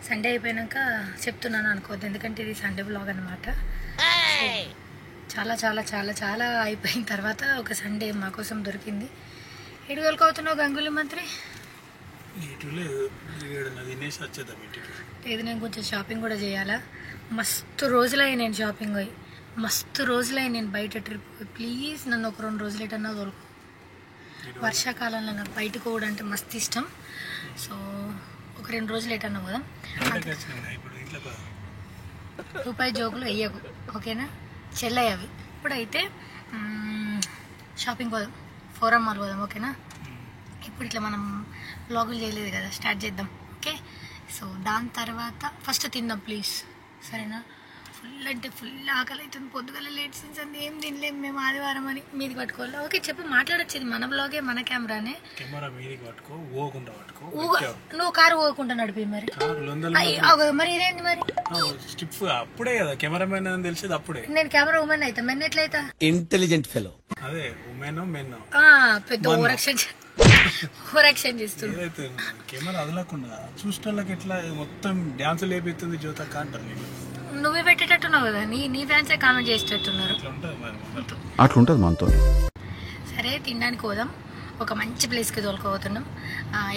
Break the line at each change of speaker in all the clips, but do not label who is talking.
Sunday అయిపోయాక చెప్తున్నాను అనుకోవద్దు, ఎందుకంటే ఇది సండే బ్లాగ్ అనమాట. చాలా చాలా చాలా చాలా అయిపోయిన తర్వాత ఒక సండే మా కోసం దొరికింది. ఎటు వెళ్ళిపోతున్నావు గంగులీ మంత్రి? లేదు, నేను కొంచెం షాపింగ్ కూడా చేయాలా. మస్తు రోజులయ్యి నేను షాపింగ్ పోయి, మస్తు రోజులయ్యి నేను బయట ట్రిప్. ప్లీజ్ నన్ను ఒక 2 రోజులు ఎటన్నా దొరుకు. వర్షాకాలంలో నాకు బయటకు పోవడం అంటే మస్తు ఇష్టం. సో ఒక 2 రోజులు ఎటన్నా పోదాం. రూపాయి జోకులు వెయ్యకు, ఓకేనా చెల్లయ్య అవి. ఇప్పుడైతే షాపింగ్ పోదాం, ఫోరం మాల్ పోదాం, ఓకేనా. ఇప్పుడు ఇట్లా మనం బ్లాగులు చేయలేదు కదా, స్టార్ట్ చేద్దాం, ఓకే. సో దాని తర్వాత ఫస్ట్ తిందాం ప్లీజ్, సరేనా. ఫుల్ అంటే ఫుల్ ఆకలి అవుతుంది, పొద్దుగల లేట్ సీన్స్ అంది, ఏం తినలేము మేము ఆదివారం అని. మీది పట్టుకోవాలి, ఓకే చెప్పి మాట్లాడొచ్చేది, మన బ్లాగే మన కెమెరానే. నువ్వు కారు పోకుండా నడిపి మరి. మరి ఇదేంటి మరి,
అప్పుడే కదా కెమెరామెన్ అని తెలిసేది అప్పుడే.
నేను కెమెరా ఉమెన్ అయితే మెన్ ఎట్లయితా?
Intelligent fellow. అదే ఉమెన్ మెన్
పెద్ద ఓవరాక్షన్ చేస్తుంది.
కెమెరా వదలకుండా చూసేటోళ్ళకి ఎట్లా మొత్తం డాన్స్ లేపిస్తుంది జ్యోతక్క అంటారు.
నువ్వే పెట్టేటట్టున్నావు కదా, నీ ఫ్యాన్సే కామెంట్ చేసేటట్టున్నారు.
అట్లుంటది మనతో.
సరే తినడానికి పోదాం, ఒక మంచి ప్లేస్కి తోలుకోబోతున్నాం.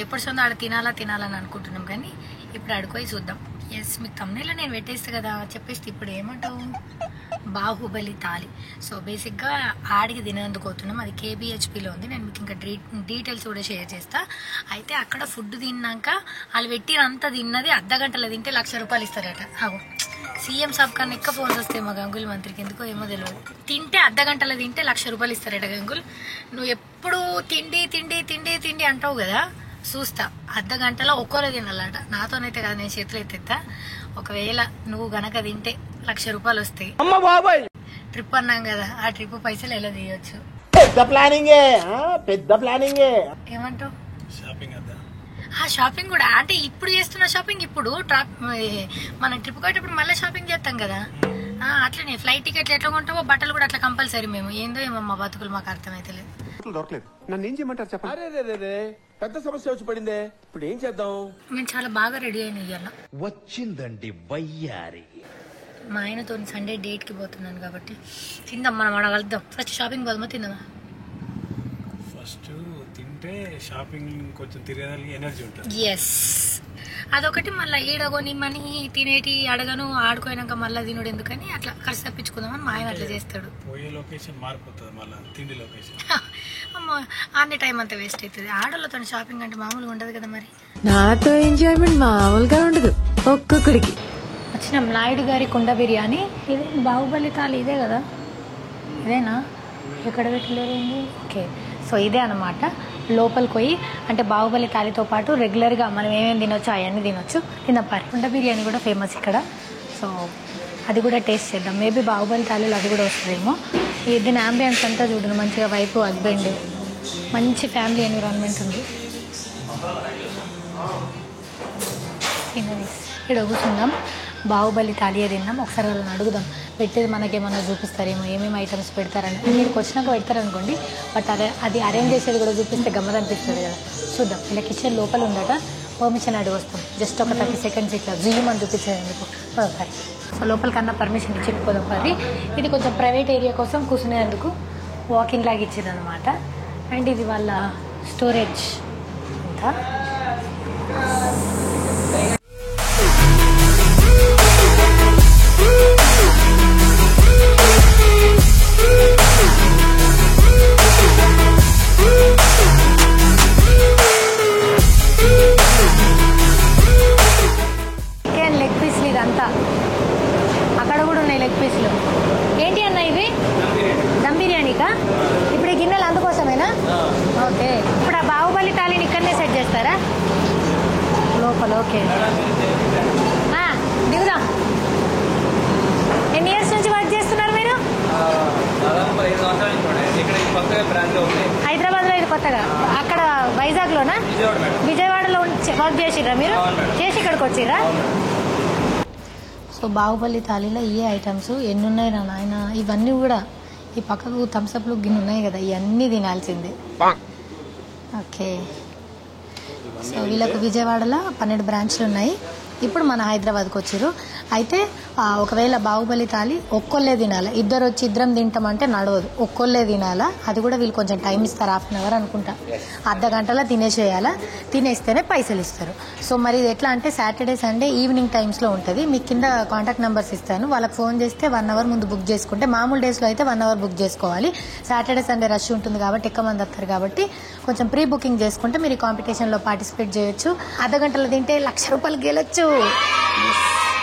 ఎప్పుడు సొంత ఆడ తినాలని అనుకుంటున్నాం, కానీ ఇప్పుడు ఆడుకోయి చూద్దాం. ఎస్, మీకు తమ్ముళ్ళ నేను పెట్టేస్తా కదా, చెప్పేస్తే ఇప్పుడు ఏమంటావు, బాహుబలి తాలి. సో బేసిక్గా ఆడికి తినేందుకు పోతున్నాం, అది కేబిహెచ్పిలో ఉంది. నేను మీకు ఇంకా డీటెయిల్స్ కూడా షేర్ చేస్తా. అయితే అక్కడ ఫుడ్ తిన్నాక వాళ్ళు పెట్టినంత తిన్నది అర్ధగంటలో తింటే 1,00,000 రూపాయలు ఇస్తారట. అవు సీఎం సాబ్ కన్నా ఎక్కువ ఫోన్స్ వస్తాయి మా గంగుల్ మంత్రికి, ఎందుకో ఏమో తెలియదు. తింటే అర్ధగంటలో తింటే 1,00,000 రూపాయలు ఇస్తారట. గంగుల్ నువ్వు ఎప్పుడు తిండి తిండి తిండి తిండి అంటావు కదా, చూస్తా అర్ధగంటలో ఒక్కోలే తినాలట. నాతోనైతే కదా, నేను చేతులు ఎత్తేస్తా. ఒకవేళ నువ్వు గనక తింటే 1,00,000 రూపాయలు వస్తాయి. ట్రిప్ అన్నాం కదా, ఆ ట్రిప్ పైసలు ఎలా తీయొచ్చు. పెద్ద ప్లానింగ్ ఏమంటావు? షాపింగ్ కూడా అంటే ఇప్పుడు చేస్తున్న షాపింగ్, ఇప్పుడు మనం ట్రిప్ పోయేటప్పుడు మళ్ళీ షాపింగ్ చేస్తాం కదా, అట్లనే ఫ్లైట్ టికెట్లు ఎట్లా కొంటావో బట్టలు కూడా అట్లా కంపల్సరీ. మేము ఏందో ఏమో మా బతుకులు మాకు అర్థమైతే లేదు.
నన్ను ఏం చేయమంటారు చెప్పండి. పెద్ద సమస్య వచ్చి పడిందే, ఇప్పుడు ఏం చేద్దాం?
మేము చాలా బాగా రెడీ అయిన ఇయ్యాల
వచ్చిందండి వయ్యారి.
మా ఆయనతో సండే డేట్ కి పోతున్నాను కాబట్టి తిందాం, మనం అక్కడ కలుద్దాం. ఫస్ట్ షాపింగ్ పోదామా తిందామా?
ఫస్ట్ తింటే షాపింగ్ కొంచెం తిరగడానికి ఎనర్జీ ఉంటుంది.
ఎస్, అదొకటి. మళ్ళీ ఈడగొని మనీ తినేటి అడగను, ఆడుకోయినాక మళ్ళీ తినడు ఎందుకని అట్లా ఖర్చు తప్పించుకుందామని మా ఆయన అట్లా చేస్తాడు.
పోయే లొకేషన్ మారిపోతుంది, మళ్ళీ తిండి లొకేషన్.
అమ్మో, అన్ని టైం అంతా వేస్ట్ అవుతుంది. ఆడోళ్ళతో షాపింగ్ అంటే మామూలుగా ఉండదు కదా. మరి
నాతో ఎంజాయ్మెంట్ మామూలుగా ఉండదు ఒక్కొక్కడికి.
వచ్చినాం నాయుడు గారి కుండ బిర్యానీ. ఇదే బాహుబలి తాలి, ఇదే కదా, ఇదేనా? ఎక్కడ పెట్టలేదండి. ఓకే, సో ఇదే అనమాట. లోపలికి పోయి అంటే బాహుబలి తాలితో పాటు రెగ్యులర్గా మనం ఏమేమి తినొచ్చు అవన్నీ తినొచ్చు. తినపారి కుండ బిర్యానీ కూడా ఫేమస్ ఇక్కడ, సో అది కూడా టేస్ట్ చేద్దాం. మేబీ బాహుబలి తాలిలో అది కూడా వస్తుందేమో. దీని అంబియన్స్ అంతా చూడండి, మంచిగా వైఫ్ హస్బెండ్, మంచి ఫ్యామిలీ ఎన్విరాన్మెంట్ ఉంది. ఇక్కడ కూర్చుందాం, బాహుబలి తాలియే తిన్నాం. ఒకసారి వాళ్ళని అడుగుదాం, పెట్టేది మనకేమన్నా చూపిస్తారేమో, ఏమేమి ఐటమ్స్ పెడతారని. ఇక్కడికి వచ్చినాక పెడతారనుకోండి, బట్ అది అరేంజ్ చేసేది కూడా చూపిస్తే గమ్మత్ అనిపిస్తుంది కదా. చూద్దాం. ఇలా కిచెన్ లోపల ఉండట, పర్మిషన్ అడిగి వస్తాం. జస్ట్ ఒక 30 సెకండ్స్ ఇట్లా జూమ్ అని చూపించేందుకు. సో లోపలికన్నా పర్మిషన్ ఇచ్చి పోదాం. అది ఇది కొంచెం ప్రైవేట్ ఏరియా కోసం కూర్చునేందుకు వాకింగ్ లాగా ఇచ్చింది అనమాట. అండ్ ఇది వాళ్ళ స్టోరేజ్ అంతా. లెగ్ పీస్లు ఇదంతా, అక్కడ కూడా ఉన్నాయి లెగ్ పీస్లు. ఏంటి అన్న ఇవి? దమ్ బిర్యానీకా? ఇప్పుడు ఈ గిన్నెలు అందుకోసమేనా? ఓకే, ఇప్పుడు ఆ బాహుబలి తాలిని ఇక్కడనే సెట్ చేస్తారా లోపల? ఓకే, దిగుదాం. ఎన్ని ఇయర్స్ నుంచి వర్క్ చేస్తున్నారు మీరు? హైదరాబాద్లో ఇది కొత్తగా, అక్కడ వైజాగ్లోనా? విజయవాడలో వర్క్ చేసిర్రా మీరు? చేసి ఇక్కడికి వచ్చిర్రా? సో బాహుబలి తాలిలో ఈ ఐటమ్స్ ఎన్ని ఉన్నాయి రా నాయన. ఇవన్నీ కూడా ఈ పక్కకు థమ్స్అప్లు గిన్నె ఉన్నాయి కదా, ఇవన్నీ తినాల్సిందే. ఓకే, సో వీళ్ళకు విజయవాడలో 12 బ్రాంచ్లు ఉన్నాయి. ఇప్పుడు మన హైదరాబాద్కి వచ్చారు. అయితే ఒకవేళ బాహుబలి తాలి ఒక్కొల్లే తినాలి, ఇద్దరు వచ్చి ఇద్దరం తింటామంటే నడవదు, ఒక్కొల్లే తినాలా. అది కూడా వీళ్ళు కొంచెం టైం ఇస్తారు, 1/2 అవర్ అనుకుంటా, అర్ధ గంటలో తినేసేయాలా, తినేస్తేనే పైసలు ఇస్తారు. సో మరి ఇది ఎట్లా అంటే సాటర్డే సండే ఈవినింగ్ టైమ్స్లో ఉంటుంది. మీకు కింద కాంటాక్ట్ నెంబర్స్ ఇస్తాను, వాళ్ళకి ఫోన్ చేస్తే 1 అవర్ ముందు బుక్ చేసుకుంటే, మామూలు డేస్లో అయితే 1 అవర్ బుక్ చేసుకోవాలి. సాటర్డే సండే రష్ ఉంటుంది కాబట్టి ఎక్కువ మంది వస్తారు కాబట్టి కొంచెం ప్రీ బుకింగ్ చేసుకుంటే మీరు ఈ కాంపిటీషన్లో పార్టిసిపేట్ చేయొచ్చు. అర్ధ గంటలో తింటే 1,00,000 రూపాయలు గెలొచ్చు.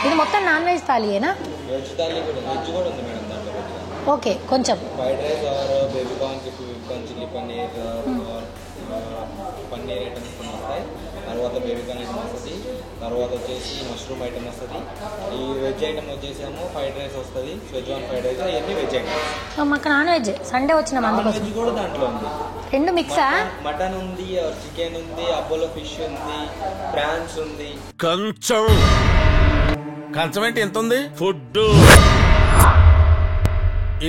ఇది మొత్తం నాన్ వెజ్ థాలీయేనా?
వెజ్ థాలీ కూడా, వెజ్ కూడా ఉంది మేడం దాంట్లో.
ఓకే, కొంచెం
fried rice or baby corn chilli paneer paneer items కొన్ని వస్తాయి. తర్వాత బేబీ కార్న్ ఐటమ్ వస్తుంది. తర్వాత వచ్చేసి మష్రూమ్ ఐటమ్ వస్తుంది. ఈ వెజ్ ఐటమ్ వచ్చేసేమో ఫ్రైడ్ రైస్ వస్తుంది, షెజ్వాన్ ఫ్రైడ్ రైస్, అవన్నీ వెజ్ ఐటమ్స్.
మాకు నాన్ వెజ్ సండే వచ్చిన మంది కోసం
వెజ్ కూడా దాంట్లో ఉంది.
రెండు మిక్సా?
మటన్ ఉంది, చికెన్ ఉంది, అపోలో ఫిష్ ఉంది, ప్రాన్స్ ఉంది.
కంచం ఏంటి ఎంత ఉంది? ఫుడ్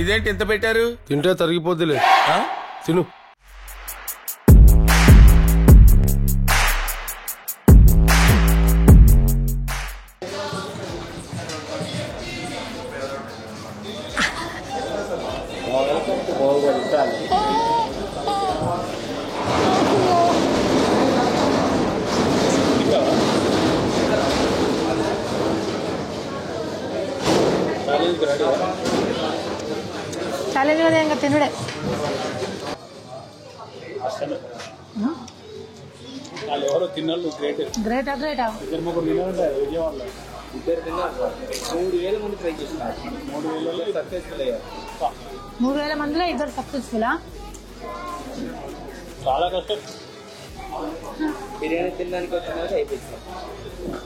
ఇదేంటి ఎంత పెట్టారు?
తింటే తరిగిపోద్దిలే, తిను.
ఛాలెంజ్ కదా ఇంకా తినుడే.
వాళ్ళు ఎవరో తిన్నాళ్ళు
గ్రేటా గ్రేటా.
ఇద్దరు ముగ్గురు తిన్నారంటే విజయవాడలో.
ఇద్దరు తిన్నారు. 3,000 మంది ట్రై చేస్తున్నారు. 3,000 సక్సెస్ఫుల్ అయ్యారు.
3,000 మందిలో ఇద్దరు సక్సెస్ఫులా?
చాలా కష్టం.
బిర్యానీ తినడానికి వచ్చిన వాళ్ళకి అయిపోయింది.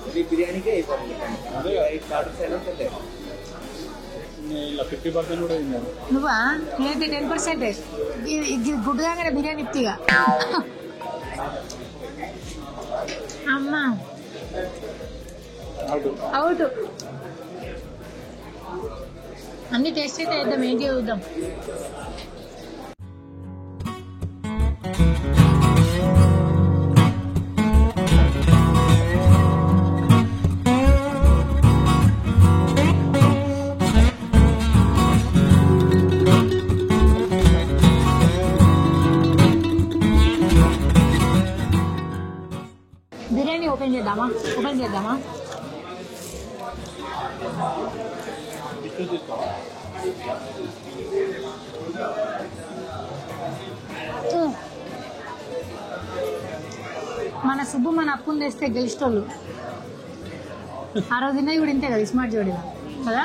ఇది బిర్యానీకే అయిపోతుంది. అదే 8 స్టార్టర్స్ అయినా తినలేదు.
ఇలా 50% కూడా తిన్నాను.
నువ్వా? ఏంటి 10%? ఇది గుడ్డుగానే బిర్యానీ ఇప్పిగా. అమ్మా అవుట్. అన్ని టేస్ట్ అయితే వేద్దాం, ఏంటి చూద్దాం. బిర్యానీ ఓపెన్ చేద్దామా? మన సుబ్బు మన అప్పులు తెస్తే గెలిచేటోళ్ళు. ఆ రోజు తిన్నది కూడా ఇంతే కదా, స్మార్ట్ జోడిగా కదా.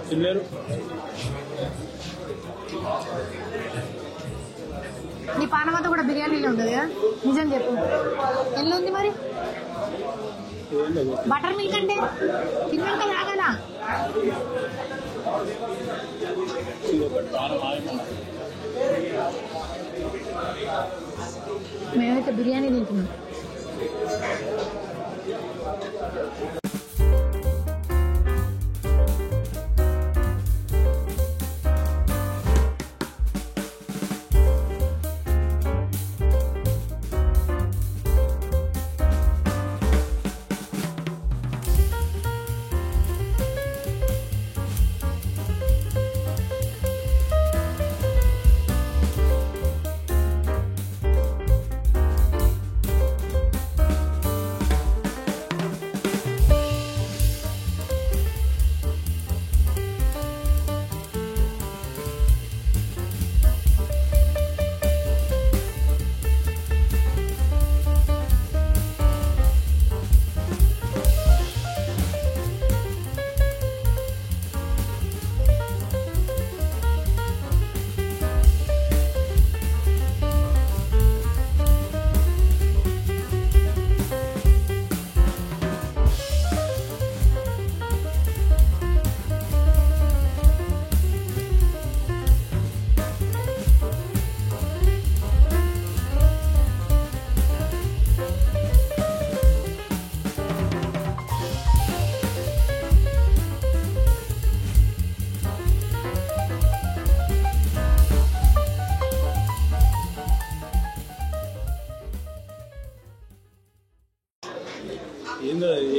తినలేరు.
నీ పానమంతా కూడా బిర్యానీలో ఉంటుంది కదా, నిజం చెప్పు. ఎల్లు ఉంది మరి? బటర్ మిల్క్ అంటే తిన్నాక తాగాల. మేమైతే బిర్యానీ తింటున్నాం.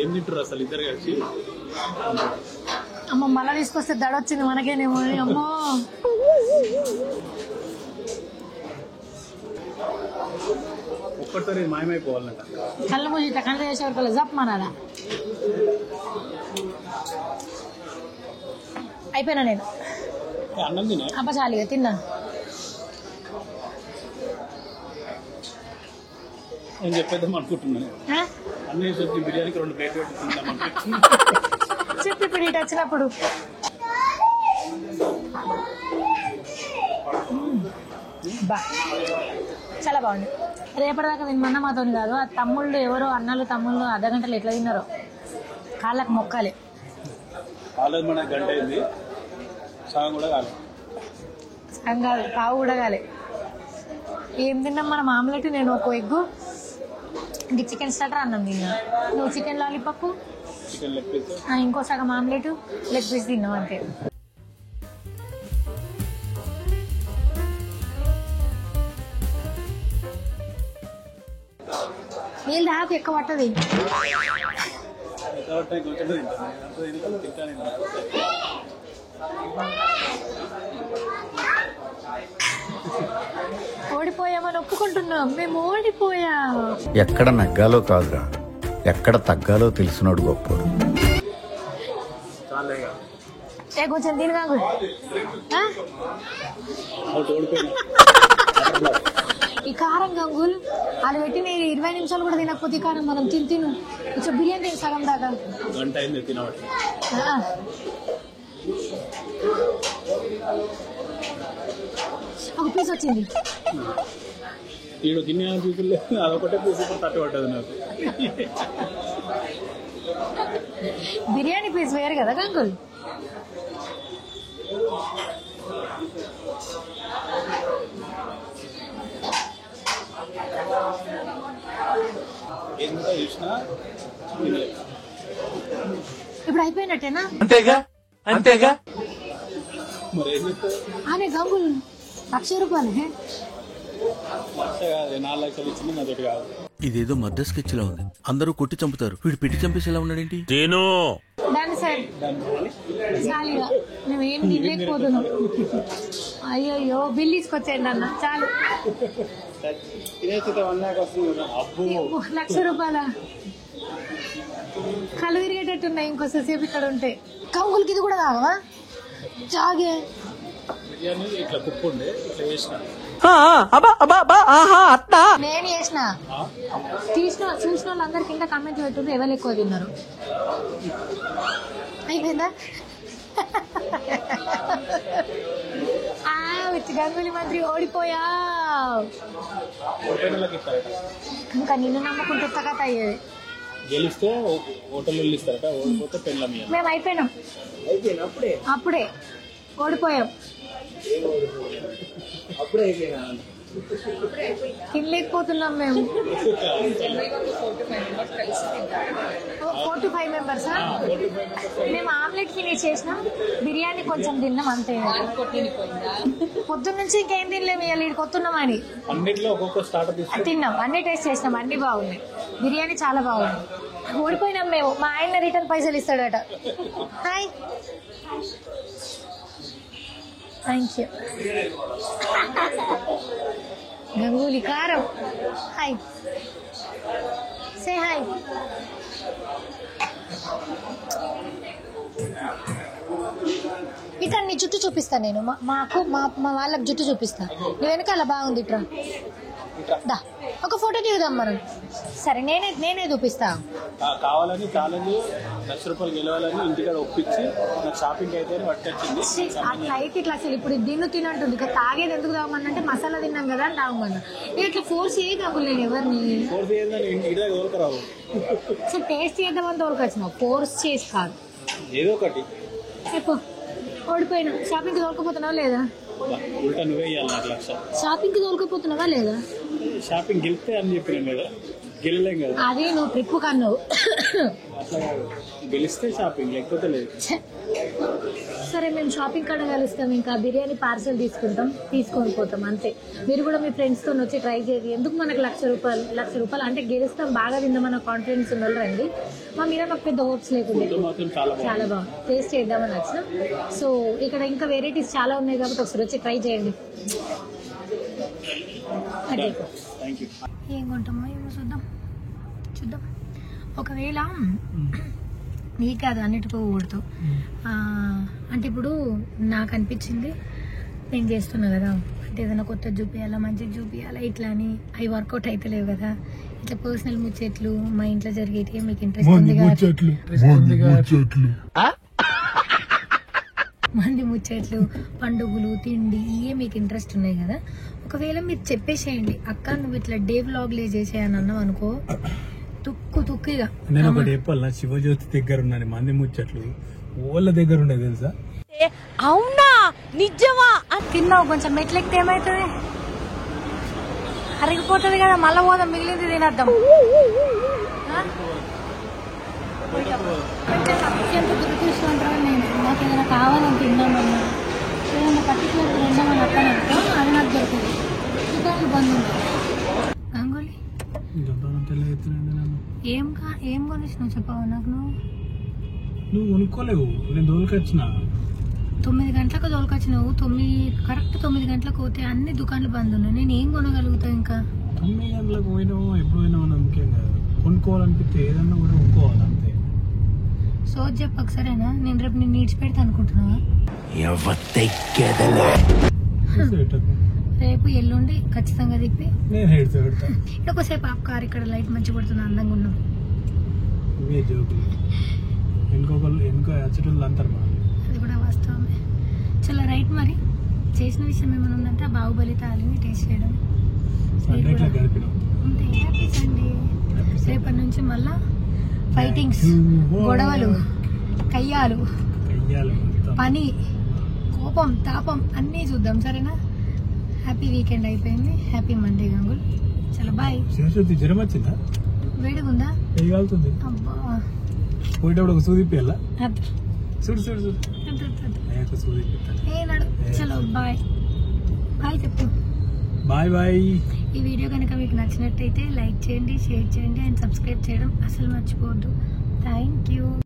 ఏం తింటారు అసలు ఇద్దరు కలిసి?
అమ్మ మళ్ళా తీసుకొస్తే దడొచ్చింది మనకేనేమో. అమ్మో
ఒక్కటిసారి మాయమైపోవాలంట.
కళ్ళు మూసి ఇట్లా కళ్ళు చేసే వరకు జప్ మనాలా. అయిపోయినా నేను
అన్నం తినే
అబ్బ చాలిగా తిన్నాను.
నేను చెప్పేద్దాం అనుకుంటున్నాను.
ఆ?
అన్నీ చెప్పి బిర్యానీకి 2 ప్లేట్లు పెట్టి తిందాం
చెప్పు ఇప్పుడు ఇటు వచ్చినప్పుడు. బా చాలా బాగుంది. రేపటిదాకా తినమన్నా మాతో కాదు. ఆ తమ్ముళ్ళు ఎవరో అన్నలు తమ్ముళ్ళు అర్ధగంటలు ఎట్లా తిన్నారో కాళ్ళకు మొక్కాలి.
కాలేదు మన గంట అయింది, సగం కూడా కాలేదు.
సగం కాదు పావు కూడా కాలే. ఏం తిన్నాం మనం? ఆమ్లెట్, నేను ఒక ఎగ్గు, ఇంక చికెన్ స్టార్టర్ అన్నం తిన్నా. నువ్వు chicken lollipop,
chicken leg piece,
ఇంకో సగం ఆమ్లెట్, లెగ్ పీస్ తిన్నావు అంతే. నీళ్ళు దాకా ఎక్కువ పట్టది.
కొంచెం తింటాను.
ఓడిపోయామని ఒప్పుకుంటున్నాం. మేము ఓడిపోయాం.
ఎక్కడ నగ్గాలో కాదురా, ఎక్కడ తగ్గాలో తెలిసినోడు గొప్పోడు.
ఏ కొంచెం తిను కాకు. ఈ కారం గంగులు వాళ్ళు పెట్టిన 20 నిమిషాలు కూడా తినకపోతే ఈ కారం మనం తిను. కొంచెం బిర్యానీ తిని సగం దాకా.
గంట అయింది తినబట్టి.
ఒక పీస్ వచ్చింది.
ఈడు తినే పీసులు లేదు, అదొకటే పీసు తట్టు పట్టదు నాకు.
బిర్యానీ పీస్ వేరు కదా గంగుల్.
ఎంత చూసినా
ఇప్పుడు అయిపోయినట్టేనా?
అంతేగా
మరి ఏం చెప్తారు?
అనే గంగుల్ 1,00,000 రూపాయలు.
లక్ష కాదు, 4 లక్షలు ఇచ్చింది నాతోటి కాదు.
ఇదేదో మద్ద స్కెచ్ లా ఉంది. అందరూ కొట్టి చంపుతారు, వీడు పెట్టి చంపేసి ఎలా ఉన్నాడేంటి?
దాని సార్ చాలుగా మేము ఏం తినలేకపోతున్నాం. అయ్యో బిల్ తీసుకొచ్చేయండి అన్న చాలు.
అబ్బో
1,00,000 రూపాయల కళ్ళు తిరిగేటట్టున్నాయి ఇంకోసేపు ఇక్కడ ఉంటే. కంగులకి ఇది కూడా కావా? జాగే
బిర్యానీ ఇట్లా కుప్పు ఉండే ఇట్లా చేసిన
నేను చేసిన చూసిన వాళ్ళందరి కింద కామెంట్ పెట్టుండ్రు ఎవరు ఎక్కువ తిన్నారు. అయిపోయిందా? గంగులీ మంత్రి ఓడిపోయా. ఇంకా నిన్ను నమ్మకుంటే కథ అయ్యేది.
గెలిస్తే హోటల్లో ఇస్తారట, ఓడిపోతే పెళ్ళం.
మేము అయిపోయినాం అప్పుడే ఓడిపోయాం. తినలేకపోతున్నాం మేము. 4 to 5 మెంబర్స్. మేము ఆమ్లెట్ ఫినిష్ చేసినాం, బిర్యానీ కొంచెం తిన్నాం అంతే. పొద్దున్న నుంచి ఇంకేం తినలేము, ఇవాళ ఇక్కడికి వస్తున్నామని.
అన్నిట్లో ఒక్కొక్క స్టార్టర్
తిన్నాం, అన్ని టేస్ట్ చేసినాం, అన్ని బాగున్నాయి. బిర్యానీ చాలా బాగుంది. ఓడిపోయినాం మేము. మా ఆయన రిటర్న్ పైసలు ఇస్తాడట. హాయ్ థ్యాంక్ యూ గంగూలీ కారం. Hi say hi. ఇట్లా నీ జుట్టు చూపిస్తాను నేను. మా వాళ్ళకి జుట్టు చూపిస్తాను. నీ వెనకాల బాగుంది. ఇట్రా దా ఒక ఫోటో దిగుదాం మనం. సరే నేనే చూపిస్తా.
కావాలని ఛాలెంజ్ 1,00,000 రూపాయలు గెలవాలని ఇంటికాడ ఒప్పించి నాకు షాపింగ్ అయితే పట్టుకొచ్చింది.
అట్లా అయితే ఇట్లా అసలు ఇప్పుడు దీన్ని తినంటుంది. ఇక తాగేది ఎందుకు తాగమన్నంటే మసాలా తిన్నాం కదా అని తాగమన్నా. ఇట్లా ఫోర్స్ ఏ కాకుండా నేను ఎవరిని
రావు.
సో టేస్ట్ చేద్దామని తోలుకొచ్చినావు, ఫోర్స్ చేసి కాదు.
ఏదో ఒకటి
చెప్పు. ఓడిపోయినా షాపింగ్కి తోలుకపోతున్నావా లేదా?
ఉల్టా నువ్వే ఇవ్వాలి నాకు 1,00,000.
షాపింగ్కి తోలుకపోతున్నావా లేదా?
షాపింగ్ గెలిస్తే అని చెప్పినాం కదా. గెలలేం కదా.
అది నువ్వు ట్రిప్ కన్నావు.
అట్లా కాదు, గెలిస్తే షాపింగ్ లేకపోతే లేదు.
సరే మేము షాపింగ్ కాడ కలుస్తాం, ఇంకా బిర్యానీ పార్సల్ తీసుకొని పోతాం అంతే. మీరు కూడా మీ ఫ్రెండ్స్తో వచ్చి ట్రై చేయండి. ఎందుకు మనకు ₹1,00,000 అంటే గెలుస్తాం, బాగా తిందామన్న కాన్ఫిడెన్స్ ఉన్న వాళ్ళు రండి. మా మీద మాకు పెద్ద హోప్స్ లేకుండా చాలా బాగుంది, టేస్ట్ చేద్దామని వచ్చినాం. సో ఇక్కడ ఇంకా వెరైటీస్ చాలా ఉన్నాయి కాబట్టి ఒకసారి వచ్చి ట్రై చేయండి. అదే ఏం కొంటామో ఏమో చూద్దాం. ఒకవేళ నీ కాదు అన్నిటికో ఊడుతూ అంటే ఇప్పుడు నాకు అనిపించింది, నేను చేస్తున్నా కదా, అంటే ఏదైనా కొత్త చూపించాలా, మంచిగా చూపించాలా, ఇట్లా అని అవి వర్కౌట్ అయితే లేవు కదా. ఇట్లా పర్సనల్ ముచ్చట్లు మా ఇంట్లో జరిగేటి మీకు ఇంట్రెస్ట్ ఉంది మంది ముచ్చట్లు, పండుగలు, తిండి, ఇవే మీకు ఇంట్రెస్ట్ ఉన్నాయి కదా. ఒకవేళ మీరు చెప్పేసేయండి, అక్క నువ్వు ఇట్లా డే వ్లాగ్లే చేసేయని అన్నావు అనుకో, తుక్కిగా.
నేను ఒకటి చెప్పాల, శివజ్యోతి దగ్గర ఉన్నాను మంది ముచ్చట్లు వాళ్ళ దగ్గర ఉండే తెలుసా.
అవునా నిజమా?
తిన్నావు కొంచెం మెట్లెక్కితే ఏమవుతుంది, అరిగిపోతుంది కదా, మళ్ళా పోదాం, మిగిలింది తినేద్దాం. అత్యంత దురదృష్టవంతరం నేను, నాకు ఏదైనా కావాలని తిన్నామన్నా, ఏదైనా పర్టికులర్ తిందామని అక్కననుకో, అది నాకు దొరుకుతుంది. దుకాణాలు బంద్ ఉంటాయి. గంగోలీ ఏం కొనిచ్చినావు చెప్పావు నాకు.
నువ్వు కొనుక్కోలేవు, నేను దోలుకొచ్చిన
9 గంటలకు దోలుకొచ్చినావు. కరెక్ట్ 9 గంటలకు పోతే అన్ని దుకాణాలు బంద్ ఉన్నాయి. నేను ఏం కొనగలుగుతా ఇంకా?
9 గంటలకు పోయినావు, ఎప్పుడు పోయినావు నమ్మకం కాదు. కొనుక్కోవాలనిపిస్తే ఏదన్నా కూడా కొనుక్కోవాలి అంతే.
సో చెప్పకు సరేనా, నేను రేపు నేను నీడ్చిపెడతా అనుకుంటున్నావా? రేపు ఎల్లుండి ఖచ్చితంగా తిప్పి
నేను హెడ్స్ పెడతా.
ఒకసేపు ఆప్ కార్, ఇక్కడ లైట్ మంచిగా పడుతుంది, అందంగా ఉన్నాం.
ఇంకో అచ్చటోళ్ళు అంటారు మా,
అది కూడా వాస్తవమే. చాలా రైట్. మరి చేసిన విషయం ఏమైనా ఉందంటే ఆ బాహుబలి తాలిని టేస్ట్ చేయడం అంతే. Happy Sunday. రేపటి నుంచి మళ్ళా ఫైటింగ్స్, గొడవలు, కయ్యాలు, పని, కోపం, తాపం అన్నీ చూద్దాం సరేనా. హ్యాపీ వీకెండ్ అయిపోయింది. Happy Monday Gangul. చాలా బాయ్.
జ్వరం వచ్చిందా?
వేడిగుందా?
కాలుతుంది.
అబ్బా
పోయేటప్పుడు ఒక సూది ఇప్పియాలా?
అద్దు.
చూడు సూది.
చలో బాయ్ చెప్పు.
బాయ్.
ఈ వీడియో కనుక మీకు నచ్చినట్టయితే లైక్ చేయండి, షేర్ చేయండి అండ్ సబ్స్క్రైబ్ చేయడం అసలు మర్చిపోవద్దు. Thank you.